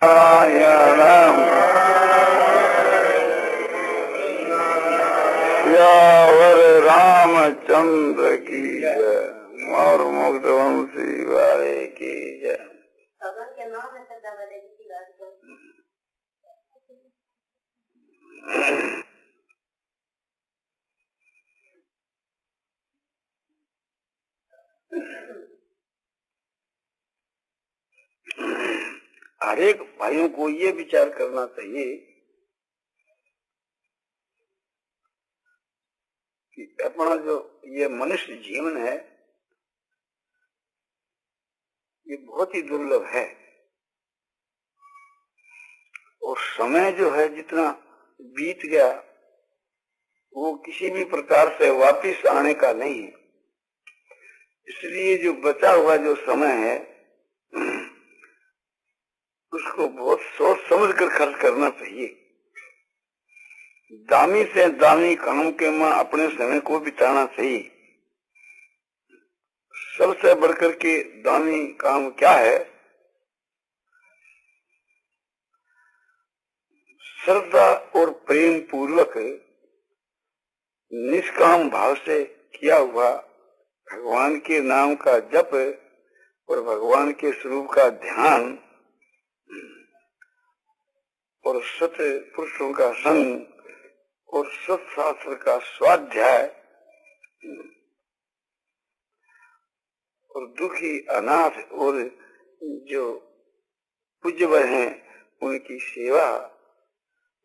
नारायणं सियावर रामचंद्र की जय। और मुक्त वंशी वाले की जय। हर एक भाइयों को ये विचार करना चाहिए कि अपना जो ये मनुष्य जीवन है ये बहुत ही दुर्लभ है और समय जो है जितना बीत गया वो किसी भी प्रकार से वापस आने का नहीं है। इसलिए जो बचा हुआ जो समय है उसको बहुत सोच समझ कर खर्च करना चाहिए। दामी से दामी काम के में अपने समय को बिताना चाहिए। सबसे बढ़कर के दामी काम क्या है? श्रद्धा और प्रेम पूर्वक निष्काम भाव से किया हुआ भगवान के नाम का जप और भगवान के स्वरूप का ध्यान और सत्य पुरुषों का संग और सत्शास्त्र का स्वाध्याय और दुखी अनाथ और जो पूज्य हैं उनकी सेवा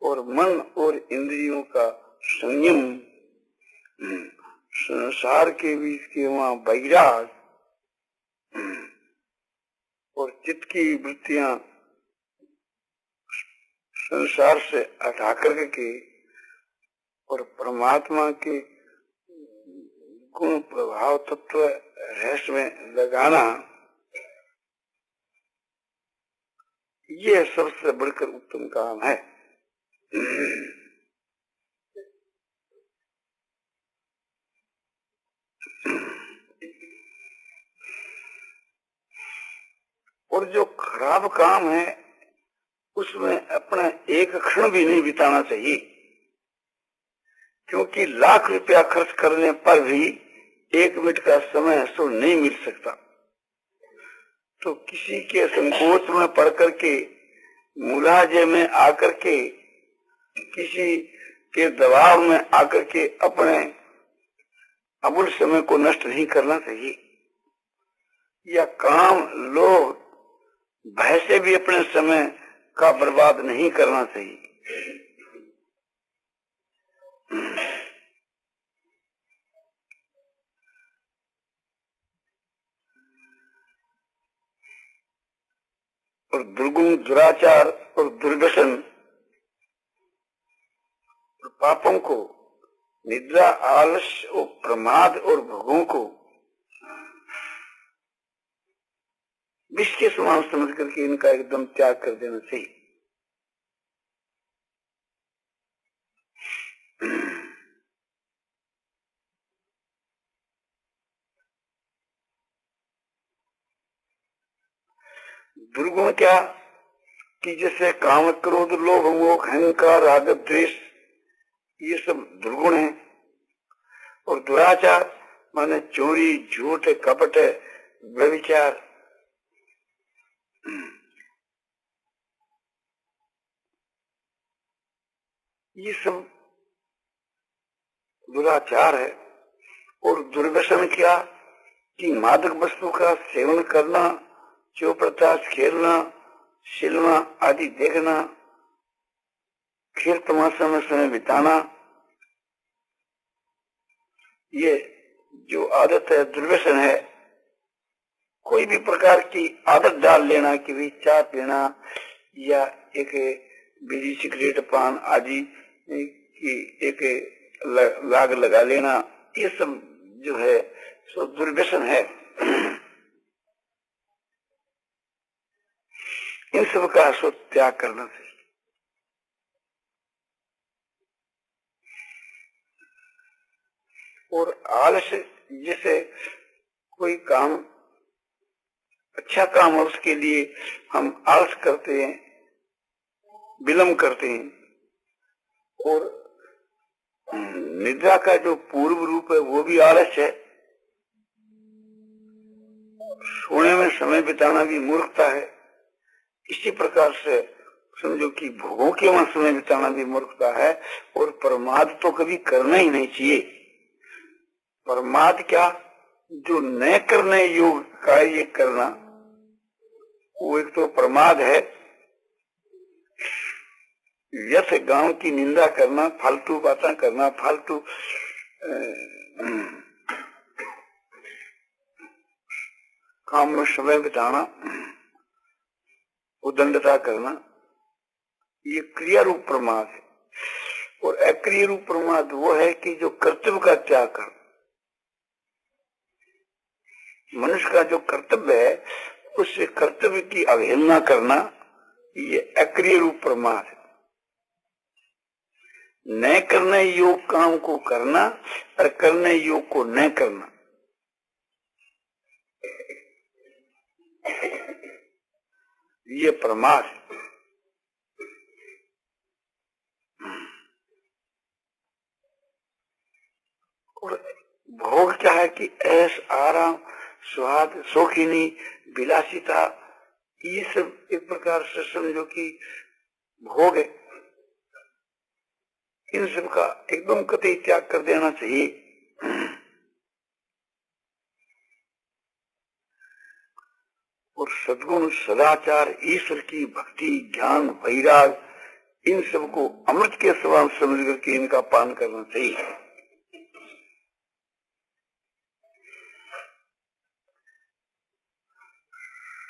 और मन और इंद्रियों का संयम, संसार के बीच के वहाँ वैराग और चित्त की वृत्तियां संसार से हटा करके और परमात्मा के गुण प्रभाव तत्व रहस्य में लगाना, ये सबसे बढ़कर उत्तम काम है। और जो खराब काम है उसमें अपना एक क्षण भी नहीं बिताना चाहिए, क्योंकि लाख रुपया खर्च करने पर भी एक मिनट का समय सो नहीं मिल सकता। तो किसी के संकोच में पड़ करके, मुलाजे में आकर के, किसी के दबाव में आकर के अपने अमूल्य समय को नष्ट नहीं करना चाहिए। या काम लोग भय से भी अपने समय का बर्बाद नहीं करना चाहिए। और दुर्गुण, दुराचार और दुर्व्यसन और पापों को, निद्रा, आलस्य और प्रमाद और भोगों को विष के समान समझ करके इनका एकदम त्याग कर देना चाहिए। दुर्गुण क्या कि जैसे काम, क्रोध, लोभ, मोह, अहंकार, राग, द्वेष, ये सब दुर्गुण है। और दुराचार माने चोरी, झूठ, कपट, व्यभिचार, ये सब दुराचार है। और दुर्व्यसन क्या कि मादक वस्तु का सेवन करना, चौपड़ताश खेलना, सिनेमा आदि देखना, खेल तमाशा में समय बिताना, ये जो आदत है दुर्व्यसन है। कोई भी प्रकार की आदत डाल लेना कि भी चाय पीना या एक बीड़ी, सिगरेट, पान आदि की एक लाग लगा लेना, ये सब जो है सो दुर्व्यसन है। इन सब का सो त्याग करना चाहिए। और आलस्य, जैसे कोई काम अच्छा काम है उसके लिए हम आलस करते हैं विलंब करते हैं। और निद्रा का जो पूर्व रूप है वो भी आलस्य है। सोने में समय बिताना भी मूर्खता है। इसी प्रकार से समझो कि भोगों के वहां समय बिताना भी मूर्खता है। और प्रमाद तो कभी करना ही नहीं चाहिए। प्रमाद क्या, जो न करने योग्य कार्य करना, वो एक तो प्रमाद है। यथ गांव की निंदा करना, फालतू बातें करना, फालतू काम में समय बिताना, उदंडता करना, ये क्रिया रूप प्रमाद है। और अक्रिय रूप प्रमाद वो है कि जो कर्तव्य का त्याग कर, मनुष्य का जो कर्तव्य है उससे कर्तव्य की अवहेलना करना, ये अक्रिय रूप प्रमाद है। न करने योग काम को करना और करने योग को न करना, ये प्रमाद है। और भोग क्या है कि ऐश, आराम, स्वाद, शौकीनी, विलासिता, ये सब एक प्रकार से समझो कि भोग है। इन सब का एकदम कतई त्याग कर देना चाहिए। और सद्गुण, सदाचार, ईश्वर की भक्ति, ज्ञान, वैराग, इन सब को अमृत के समान समझ करके इनका पान करना चाहिए।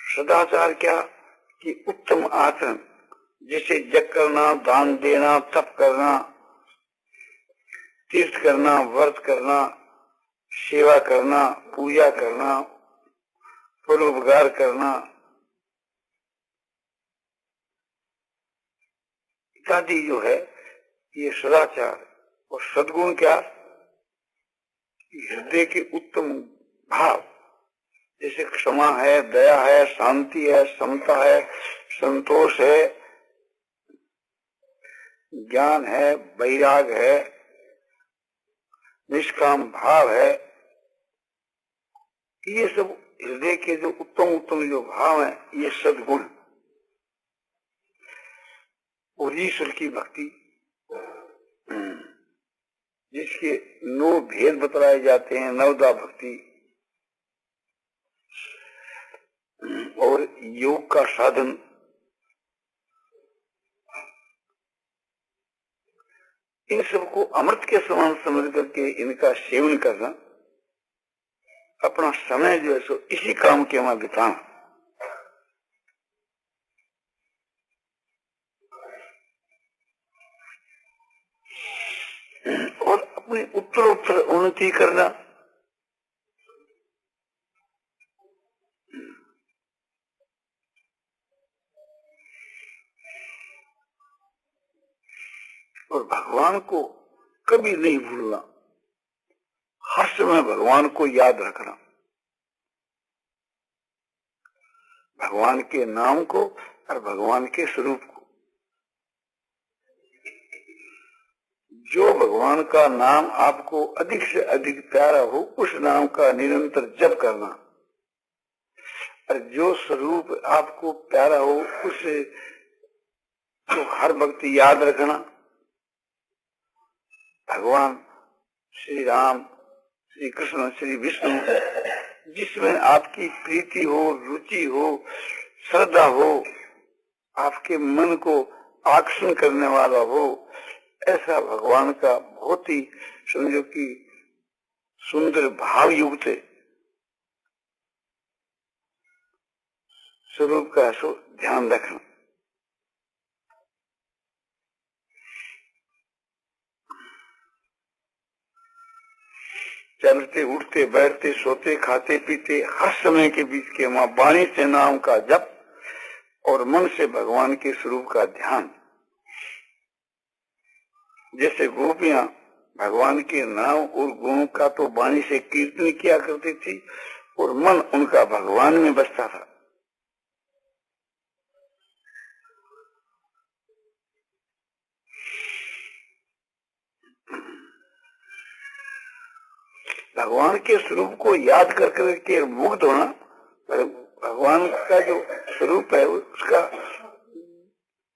सदाचार क्या कि उत्तम आचरण, जैसे जप करना, दान देना, तप करना, तीर्थ करना, व्रत करना, सेवा करना, पूजा करना, परोपकार करना इत्यादि जो है ये सदाचार। और सद्गुण क्या, हृदय के उत्तम भाव, जैसे क्षमा है, दया है, शांति है, समता है, संतोष है, ज्ञान है, वैराग है, निष्काम भाव है, ये सब हृदय के जो उत्तम उत्तम जो भाव है, ये सद्गुण। और ईश्वर की भक्ति, जिसके 9 भेद बतलाए जाते हैं, नवदा भक्ति, और योग का साधन, इन सबको अमृत के समान समझ करके इनका सेवन करना, अपना समय जो है सो इसी काम के वहां बिताना। और अपनी उत्तरोत्तर उन्नति करना। और भगवान को कभी नहीं भूलना, हर समय भगवान को याद रखना, भगवान के नाम को और भगवान के स्वरूप को। जो भगवान का नाम आपको अधिक से अधिक प्यारा हो, उस नाम का निरंतर जप करना, और जो स्वरूप आपको प्यारा हो उसे तो हर वक्त याद रखना। भगवान श्री राम, श्री कृष्ण, श्री विष्णु, जिसमें आपकी प्रीति हो, रुचि हो, श्रद्धा हो, आपके मन को आकर्षण करने वाला हो, ऐसा भगवान का बहुत ही समझो कि सुंदर भाव युक्त स्वरूप का ध्यान रखना। चलते, उठते, बैठते, सोते, खाते, पीते, हर समय के बीच के वहां वाणी से नाम का जप और मन से भगवान के स्वरूप का ध्यान। जैसे गोपियां भगवान के नाम और गुणों का तो वाणी से कीर्तन किया करती थी और मन उनका भगवान में बसता था। भगवान के स्वरूप को याद कर करके मुग्ध होना, भगवान का जो स्वरूप है उसका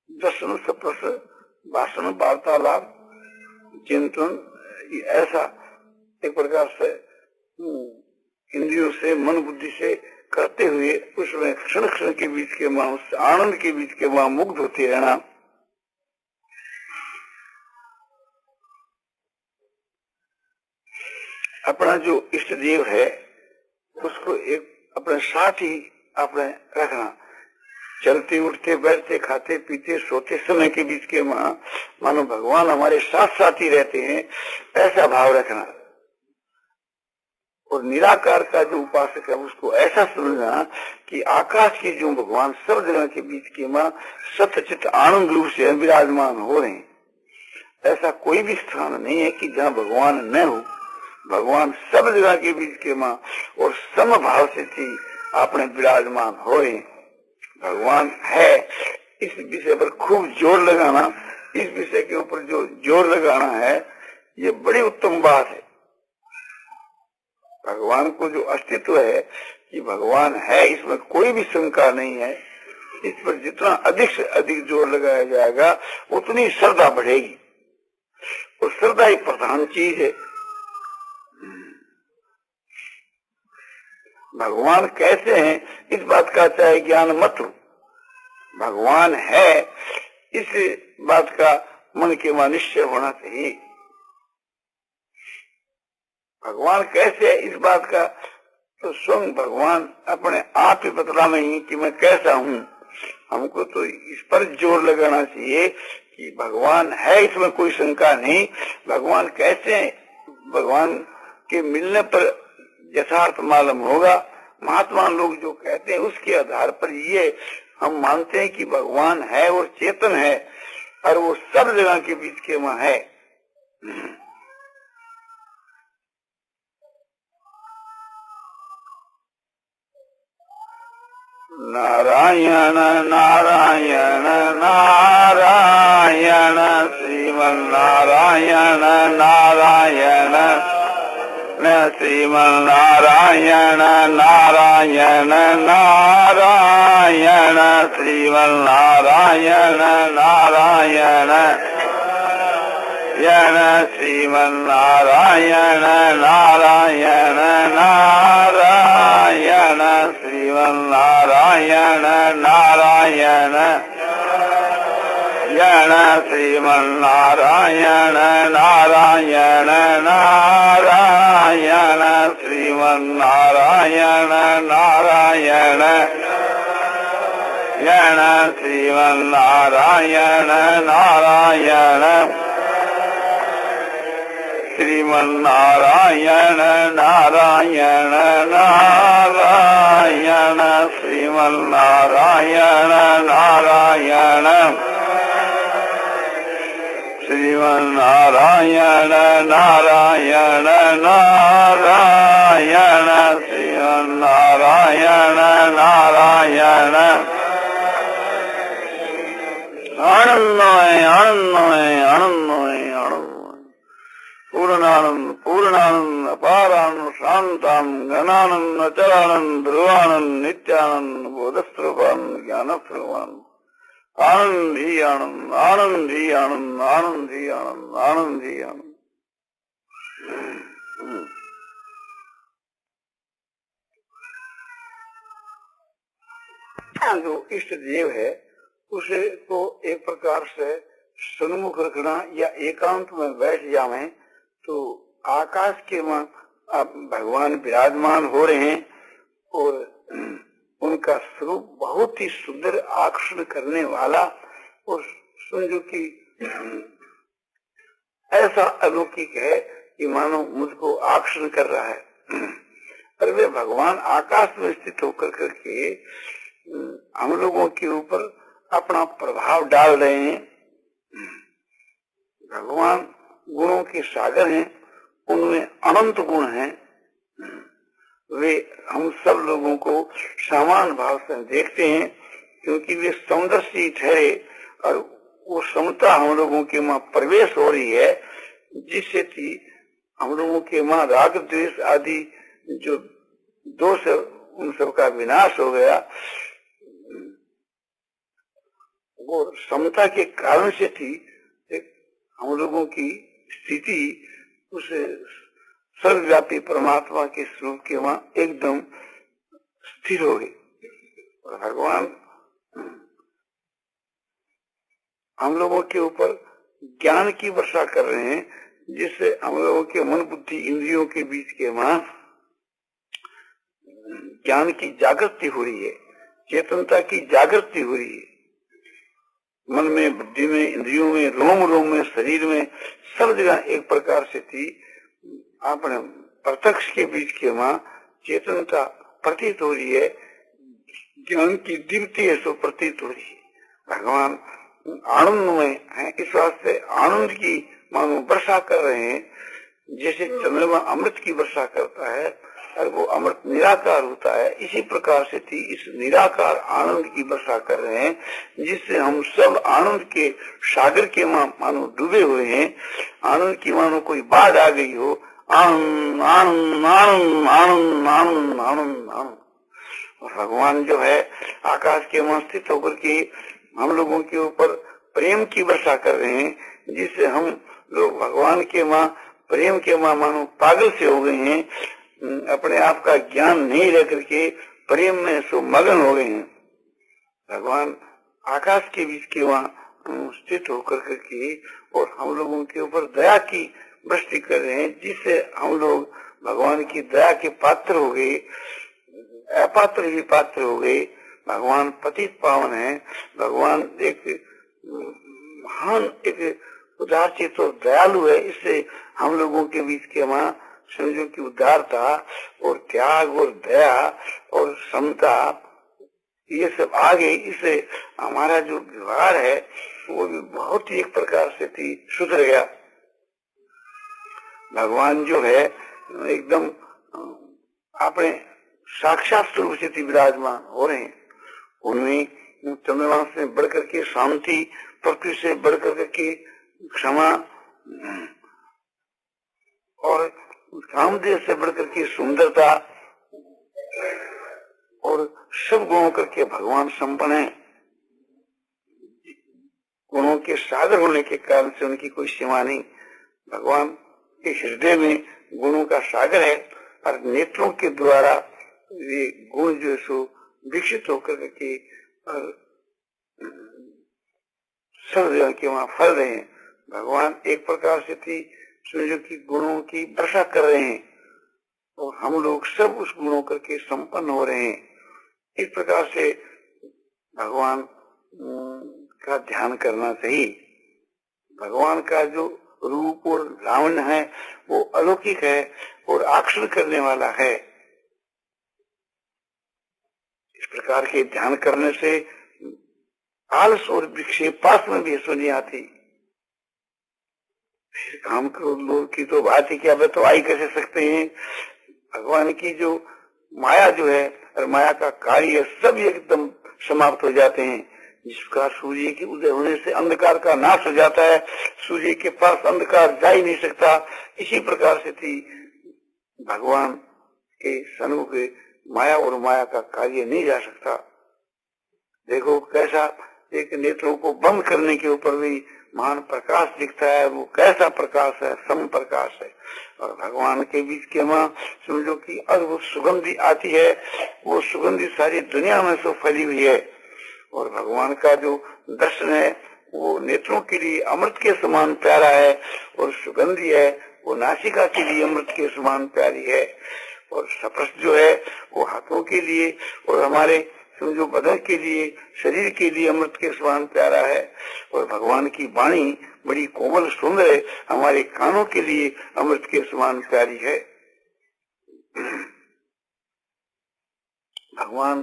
दर्शन, स्पर्श, भाषण, वार्तालाप, चिंतन, ऐसा एक प्रकार से इंद्रियों से, मन बुद्धि से करते हुए उसमें क्षण क्षण के बीच के वहां, उस आनंद के बीच के वहां मुग्ध होते रहना। अपना जो इष्ट देव है उसको एक अपने साथ ही अपने रखना। चलते उठते बैठते खाते पीते सोते समय के बीच के वहां मानो भगवान हमारे साथ साथ ही रहते हैं, ऐसा भाव रखना। और निराकार का जो उपासक है उसको ऐसा समझना कि आकाश के जो भगवान सब जगह के बीच के मां सतचित आनंद रूप से विराजमान हो रहे हैं। ऐसा कोई भी स्थान नहीं है कि जहाँ भगवान न हो। भगवान सब जगह के बीच के मां और समभाव से थी आपने विराजमान हो रहे। भगवान है, इस विषय पर खूब जोर लगाना, इस विषय के ऊपर जो जोर लगाना है ये बड़ी उत्तम बात है। भगवान को जो अस्तित्व है कि भगवान है, इसमें कोई भी शंका नहीं है। इस पर जितना अधिक से अधिक जोर लगाया जाएगा उतनी श्रद्धा बढ़ेगी, और श्रद्धा ही प्रधान चीज है। भगवान कैसे हैं इस बात का चाहे ज्ञान मत हो, भगवान है इस बात का मन के वहां निश्चय होना चाहिए। भगवान कैसे है इस बात का तो स्वयं भगवान अपने आप ही बतला नहीं कि मैं कैसा हूँ। हमको तो इस पर जोर लगाना चाहिए कि भगवान है, इसमें कोई शंका नहीं। भगवान कैसे है, भगवान के मिलने पर यथार्थ मालूम होगा। महात्मा लोग जो कहते हैं उसके आधार पर ये हम मानते हैं कि भगवान है और चेतन है, और वो सब जगह के बीच के वहां है। नारायण नारायण नारायण श्रीमन नारायण नारायण श्रीमन नारायण नारायण नारायण श्रीमन नारायण नारायण श्रीमन नारायण नारायण नारायण श्रीमन नारायण नारायण श्रीमन नारायण नारायण नारायण श्रीमन नारायण नारायण श्रीमन नारायण नारायण श्रीमन नारायण नारायण नारायण श्रीमन नारायण नारायण श्रीमन नारायण नारायण नारायण श्रीमन नारायण नारायण आनंदमय आनंदमय आनंदमय आनंदमय पूर्णानंद पूर्णानंद अपारानंद शांतानंद घनानंद अचलानंद ध्रुवानंद नित्यानंद बोधस्वरूपानंद ज्ञानस्वरूपानंद आनंद ही आनंद आनंद ही आनंद आनंद ही आनंद आनंद ही आनंद। जो इष्ट देव है उसे तो एक प्रकार से सन्मुख रखना या एकांत में बैठ जावे तो आकाश के वहां भगवान विराजमान हो रहे हैं, और उनका स्वरूप बहुत ही सुंदर आकर्षण करने वाला, और समझो कि ऐसा अलौकिक है कि मानो मुझको आकर्षण कर रहा है। और वे भगवान आकाश में स्थित होकर करके हम लोगों के ऊपर अपना प्रभाव डाल रहे हैं। भगवान गुणों के सागर हैं, उनमें अनंत गुण हैं। वे हम सब लोगों को समान भाव से देखते हैं, क्योंकि वे सौंदर्य ठहरे, और वो समता हम लोगों के वहां प्रवेश हो रही है, जिससे कि हम लोगों के माँ राग द्वेष आदि जो दोष है उन सबका विनाश हो गया। वो समता के कारण से थी। एक हम लोगों की स्थिति उस सर्वव्यापी परमात्मा के स्वरूप के वहां एकदम स्थिर हो गई। और भगवान हम लोगों के ऊपर ज्ञान की वर्षा कर रहे हैं, जिससे हम लोगों के मन बुद्धि इंद्रियों के बीच के वहां ज्ञान की जागृति हो रही है, चेतनता की जागृति हो रही है। मन में, बुद्धि में, इंद्रियों में, रोम रोम में, शरीर में, सब जगह एक प्रकार से थी। अपने प्रत्यक्ष के बीच के वहां चेतनता प्रतीत हो रही है, ज्ञान की दीप्ति ऐसो प्रतीत हो रही है। भगवान आनंद में है, इस वास्ते आनंद की मानो वर्षा कर रहे हैं। जैसे चंद्रमा अमृत की वर्षा करता है और वो अमृत निराकार होता है, इसी प्रकार से थी इस निराकार आनंद की वर्षा कर रहे हैं, जिससे हम सब आनंद के सागर के मानो डूबे हुए हैं। आनंद की मानो कोई बाढ़ आ गई हो, आनंद आनंद आनंद आनंद आनंद आनंद आनंद। और भगवान जो है आकाश के वहां स्थित होकर के हम लोगों के ऊपर प्रेम की वर्षा कर रहे हैं, जिससे हम लोग भगवान के वहां प्रेम के वहां मानो पागल से हो गए हैं। अपने आप का ज्ञान नहीं रह करके प्रेम में सो मगन हो गए हैं। भगवान आकाश के बीच के वहां स्थित होकर करके और हम लोगों के ऊपर दया की वृष्टि कर रहे हैं, जिससे हम लोग भगवान की दया के पात्र हो गए, अपात्र भी पात्र हो गए। भगवान पतित पावन है। भगवान एक महान एक उदारचित और दयालु है। इससे हम लोगों के बीच के वहां समझो की उदारता और त्याग और दया और समता ये सब आ गई। इससे हमारा जो व्यवहार है वो भी बहुत ही एक प्रकार से थी सुधर गया। भगवान जो है एकदम अपने साक्षात स्वरूप से विराजमान हो रहे हैं। उनमें चंद्रमा से बढ़कर के शांति, पृथ्वी से बढ़कर के क्षमा और कामदेव से बढ़कर के सुंदरता और सब गुणों करके भगवान संपन्न है। गुणों के सागर होने के कारण से उनकी कोई सीमा नहीं। भगवान के हृदय में गुणों का सागर है और नेत्रों के द्वारा ये गुण जो सो विकसित होकर के और सब जगह के वहां फल रहे हैं। भगवान एक प्रकार से थी समझो की गुणों की वर्षा कर रहे हैं और हम लोग सब उस गुणों करके संपन्न हो रहे हैं। इस प्रकार से भगवान का ध्यान करना चाहिए। भगवान का जो रूप और लावण्य है वो अलौकिक है और आकर्षण करने वाला है। इस प्रकार के ध्यान करने से आलस और विक्षेपास में भी नहीं आती। काम करो लोग की तो बात ही क्या, वे तो आई कैसे सकते हैं। भगवान की जो माया जो है और माया का कार्य सब एकदम समाप्त हो जाते हैं। जिस प्रकार सूर्य के उदय होने से अंधकार का नाश हो जाता है, सूर्य के पास अंधकार जा ही नहीं सकता, इसी प्रकार से थी भगवान के सन्मुख माया और माया का कार्य नहीं जा सकता। देखो कैसा एक नेत्रों को बंद करने के ऊपर भी महान प्रकाश दिखता है। वो कैसा प्रकाश है, सम प्रकाश है। और भगवान के बीच के वहां समझो कि अद्भुत सुगंधी आती है। वो सुगंधी सारी दुनिया में सो फैली हुई है। और भगवान का जो दर्शन है वो नेत्रों के लिए अमृत के समान प्यारा है और सुगंधी है वो नासिका के लिए अमृत के समान प्यारी है। और स्पर्श जो है वो हाथों के लिए और हमारे समझो बदन के लिए, शरीर के लिए अमृत के समान प्यारा है। और भगवान की वाणी बड़ी कोमल सुंदर है, हमारे कानों के लिए अमृत के समान प्यारी है। भगवान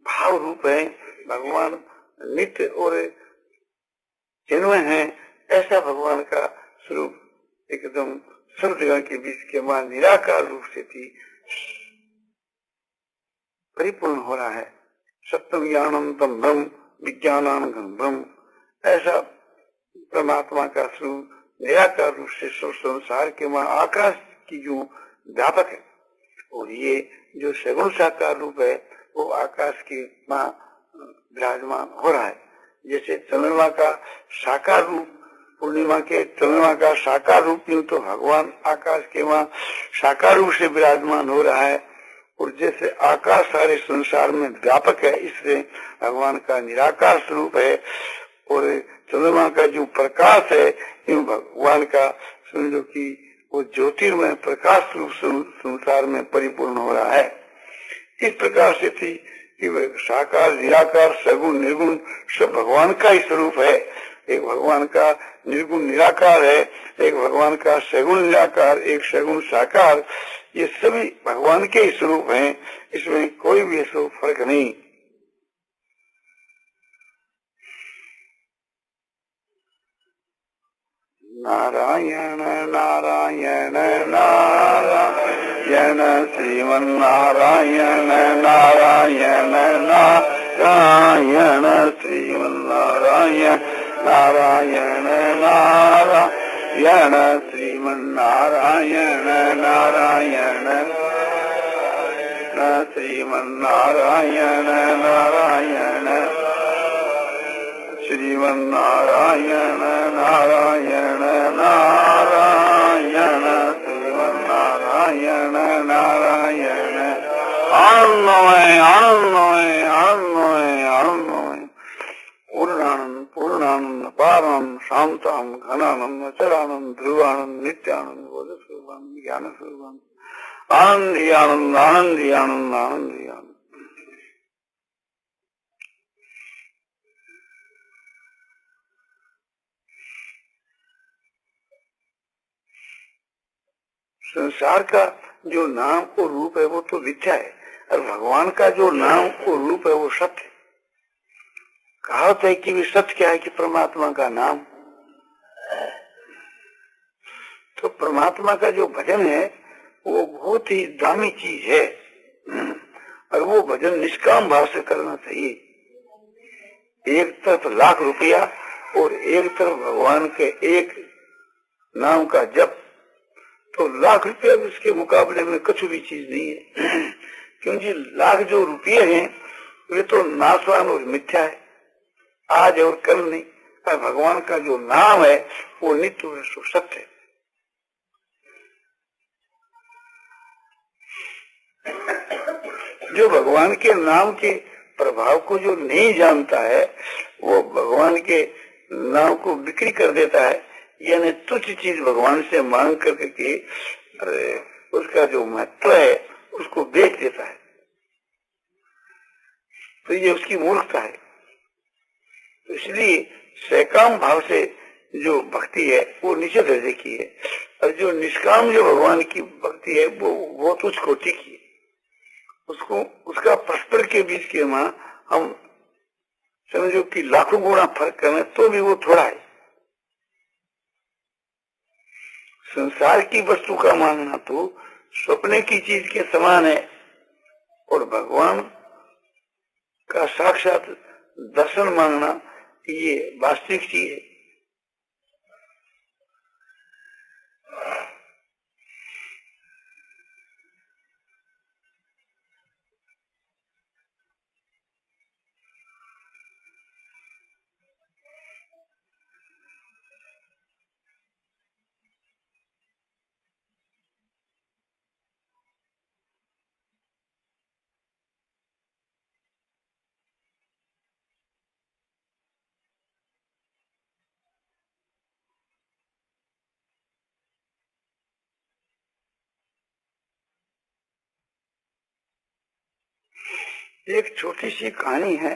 भाव रूप है, भगवान नित्य और चिन्मय है। ऐसा भगवान का स्वरूप एकदम सब जगह के बीच के वहां निराकार रूप से थी परिपूर्ण हो रहा है। सत्यम ज्ञानम ब्रह्म विज्ञानम ब्रह्म, ऐसा परमात्मा का स्वरूप निराकार रूप से संसार के वहां आकाश की जो व्यापक है, और ये जो सगुण साकार रूप है वो आकाश के वहां विराजमान हो रहा है। जैसे चंद्रमा का साकार रूप, पूर्णिमा के चंद्रमा का साकार रूप यूं तो भगवान आकाश के वहां साकार रूप से विराजमान हो रहा है, और जैसे आकाश सारे संसार में व्यापक है इसलिए भगवान का निराकार स्वरूप है, और चंद्रमा का जो प्रकाश है यूं भगवान का समझो कि वो ज्योतिर्मय प्रकाश रूप संसार में परिपूर्ण हो रहा है। इस प्रकार से थी कि साकार निराकार सगुण निर्गुण सब भगवान का ही स्वरूप है। एक भगवान का निर्गुण निराकार है, एक भगवान का सगुण निराकार, एक सगुण साकार, ये सभी भगवान के ही स्वरूप हैं, इसमें कोई भी ऐसा फर्क नहीं। नारायण नारायण नारायण श्रीमन्नारायण नारायण नारायण श्रीमन्नारायण नारायण नारायण श्रीमन्नारायण नारायण श्रीमन्नारायण नारायण श्रीमन्नारायण नारायण नारायण श्रीमन्नारायण नारायण आनंदमय आनंदमय आनंदमय आनंदमय पूर्णानंद पूर्णानंद पारानंद शांतानंद घनानंद अचलानंद ध्रुवानंद नित्यानंद बोध स्वरूपानंद ज्ञान स्वरूपानंद आनंदी आनंद आनंदी आनंद आनंदी आनंद। संसार का जो नाम और रूप है वो तो मिथ्या है, और भगवान का जो नाम और रूप है वो सत्य है। कहावत है कि भी सत्य क्या है कि परमात्मा का नाम। तो परमात्मा का जो भजन है वो बहुत ही दामी चीज है, और वो भजन निष्काम भाव से करना चाहिए। एक तरफ लाख रुपया और एक तरफ भगवान के एक नाम का जप, तो लाख रुपया उसके मुकाबले में कुछ भी चीज नहीं है। क्योंकि लाख जो रुपये हैं वे तो नाशवान और मिथ्या है, आज और कल नहीं। और भगवान का जो नाम है वो नित्य और सत्य है। जो भगवान के नाम के प्रभाव को जो नहीं जानता है वो भगवान के नाम को बिक्री कर देता है, यानी तुच्छ चीज भगवान से मांग करके उसका जो महत्व है उसको बेच देता है। तो ये उसकी मूर्खता है। तो इसलिए सकाम भाव से जो भक्ति है वो नीचे दर्जे की है, और जो निष्काम जो भगवान की भक्ति है वो तुच्छ कोटि की है। उसको उसका परस्पर के बीच के वहां हम समझो कि लाखों गुना फर्क करें तो भी वो थोड़ा है। संसार की वस्तु का मांगना तो सपने की चीज के समान है, और भगवान का साक्षात दर्शन मांगना ये वास्तविक चीज है। एक छोटी सी कहानी है